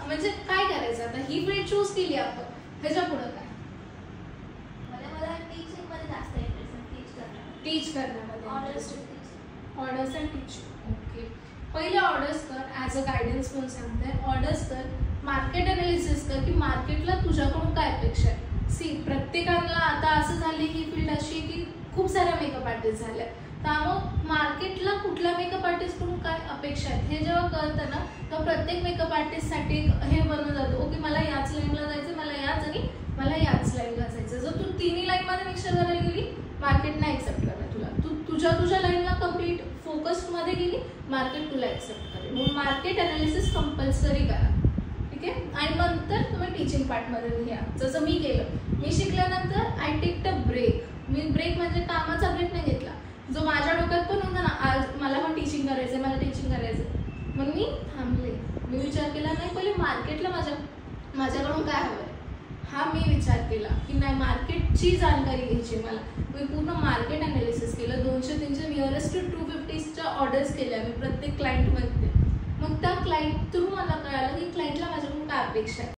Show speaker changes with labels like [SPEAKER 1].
[SPEAKER 1] म्हणजे काय करायचं आता, ही फील्ड चूज केली आपण, ह्याच्या पुढे काय?
[SPEAKER 2] मला टीचिंग मध्ये जास्त इंटरेस्ट आहे,
[SPEAKER 1] टीच करण्यामध्ये, ऑर्डर्स अँड टीचिंग. ओके, पहिले ऑर्डर्स कर, ॲज अ गायडन्स म्हणून सांगते. ऑर्डर्स कर, मार्केट अनालिसिस कर की मार्केटला तुझ्याकडून काय अपेक्षा आहे. सी, प्रत्येकाला आता असं झाले ही फील्ड अशी की खूप साऱ्या मेकअप आर्टिस्ट झाल्या, त्यामुळं मार्केटला कुठल्या मेकअप आर्टिस्टकडून काय अपेक्षा आहेत हे जेव्हा कळतं ना, तेव्हा प्रत्येक मेकअप आर्टिस्टसाठी हे बनवून जातं, ओके मला याच लाईनला जायचं, मला याच आणि मला याच लाईनला जायचं. जर तू तिन्ही लाईनमध्ये मिक्सर करायला गेली, मार्केट नाही एक्सेप्ट करणार तुला. तू तुझ्या लाईनला कम्प्लीट फोकसमध्ये गेली, मार्केट तुला एक्सेप्ट करेल. म्हणून मार्केट अनालिसिस कंपल्सरी करा, ठीक आहे. आणि नंतर तुम्ही टीचिंग पार्टमध्ये घ्या, जसं मी केलं. मी शिकल्यानंतर आय टेक अ ब्रेक. मी ब्रेक म्हणजे कामाचा ब्रेक नाही घेतला, जो माझ्या डोक्यात पण होता ना, आज मला पण टीचिंग करायचं, मला टीचिंग करायचं, मग मी थांबले. मी विचार केला नाही, पहिले मार्केटला माझ्याकडून काय हवं आहे हा मी विचार केला की नाही, मार्केटची जाणकारी घ्यायची मला. मी पूर्ण मार्केट अनालिसिस केलं, 200-300 नियरेस्ट टू 250च्या ऑर्डर्स केल्या मी प्रत्येक क्लायंटमध्ये. मग त्या क्लायंट थ्रू मला कळालं की क्लायंटला माझ्याकडून काय अपेक्षा आहे.